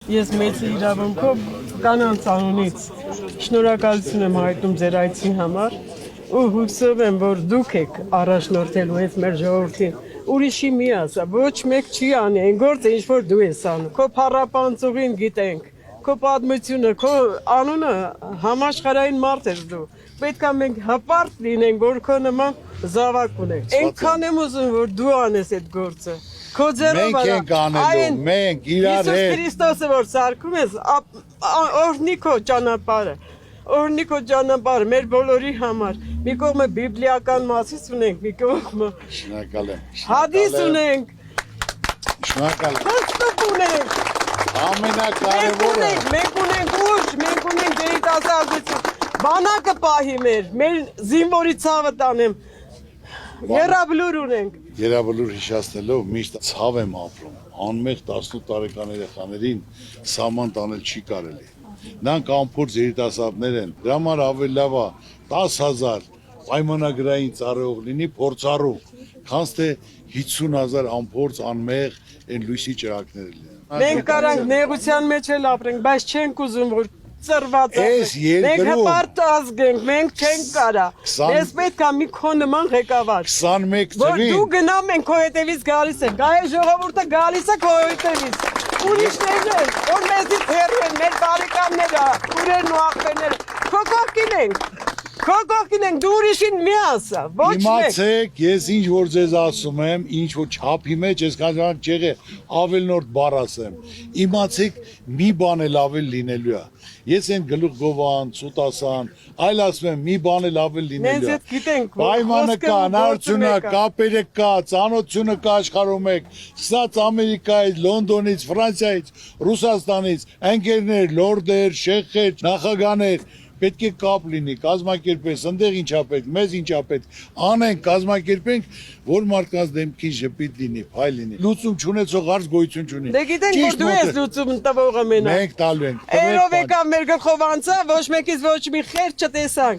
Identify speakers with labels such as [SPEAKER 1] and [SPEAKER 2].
[SPEAKER 1] Ես մեծ իրավունքով կանանց անունից շնորհակալություն եմ հայտնում ձեր այցի համար ու հուսով եմ, որ դուք եք առաջնորդելու հենց մեր ժողովրդին։ Ուրիշի մի ասա, ոչ մեկ չի անի այն գործը, ինչ որ դու ես անում։ Քո փառապանցուղին գիտենք, քո պատմությունը, քո անունը համաշխարհային մարդ ես դու։ Պետք է մենք հպարտ լինենք, որ քո նման զավակ ունենք։ Այնքան եմ ուզում, որ դու անես այդ գործը։ Քո ձեռով
[SPEAKER 2] Մենք ենք անելու, մենք իրար
[SPEAKER 1] Հիսուս
[SPEAKER 2] հետ։
[SPEAKER 1] Քրիստոսը որ սարքում ես, օրհնի քո ճանապարհը։ Օրհնի քո ճանապարհը մեր բոլորի համար։ Մի կողմը բիբլիական մասից ունենք, մի կողմը
[SPEAKER 2] Շնորհակալ եմ։
[SPEAKER 1] հադիս ունենք,
[SPEAKER 2] Շնորհակալ եմ։
[SPEAKER 1] հստակ ունենք։
[SPEAKER 2] Ամենակարևորը
[SPEAKER 1] Մենք ունենք ուժ, մենք ունենք երիտասարդություն։ Բանակը պահի մեր զինվորի ցավը տանեմ։ Երաբլուր ունենք։
[SPEAKER 2] Երաբլուր հիշացնելով միշտ ցավ եմ ապրում։ Անմեղ 18 տարեկան երեխաներին սահման տանել չի կարելի։ Նրանք անփորձ երիտասարդներ են։ Դրա համար ավելի լավ է 10,000 պայմանագրային ծառայող լինի փորձառու, քան թե 50,000 անփորձ անմեղ այն լույսի ճրակները լինեն։
[SPEAKER 1] Մենք կարանք նեղության մեջ էլ ապրենք, բայց չենք ուզում որ ծրված
[SPEAKER 2] Այս
[SPEAKER 1] մենք
[SPEAKER 2] երկրում
[SPEAKER 1] հպարտ ազգենք, մենք չենք կարա։ Մեզ պետք է մի քո նման ղեկավար։
[SPEAKER 2] 21
[SPEAKER 1] Որ
[SPEAKER 2] ծրին
[SPEAKER 1] դու գնամ մենք քո հետևից գալիս ենք, այ ժողովուրդը գալիս է քո հետևից։ Ուրիշներն են, որ մեզից հեռու են, մեր բարեկամները, քուրերն ու աղբերները, քո կողքին ենք։ Քո կողքին ենք, դու ուրիշին մի ասա, ոչ մեկ։
[SPEAKER 2] Իմացեք, ես ինչ որ ձեզ ասում եմ, ինչ որ չափի մեջ, ես կանչան չեղե ավելի նոր բառ ասեմ։ Իմացեք, մի բան էլ ավելի լինելու է։ Ես այն գլուխ գովան, սուտասան, այլ ասում եմ, մի բան էլ ավելի լինելու է։
[SPEAKER 1] Մենք այդ գիտենք, որ
[SPEAKER 2] Պայմանը
[SPEAKER 1] խոսքը
[SPEAKER 2] կա,
[SPEAKER 1] ու
[SPEAKER 2] նարությունը,
[SPEAKER 1] գործունեկա։
[SPEAKER 2] կապերը կա, ծանոթությունը կա աշխարհում եք, սա Ամերիկայից, Լոնդոնից, Ֆրանսիայից, Ռուսաստանից, ընկերներ, լորդեր, շեխեր, նախագաներ, պետք է կապ լինի, կազմակերպես, ընդեղ ինչա պետք, մեզ ինչա պետք, անենք, կազմակերպենք, որ մարդկանց դեմքին ժպիտ լինի, փայլ լինի։ Լուծում չունեցող արզ գոյություն չունի։
[SPEAKER 1] Դե գիտենք, որ դու ես լուծում տվողը մենակ։
[SPEAKER 2] Մենք տալու ենք։
[SPEAKER 1] Երով եկավ մեր գլխով անցա, ոչ մեկից ոչ մի խեր չտեսանք։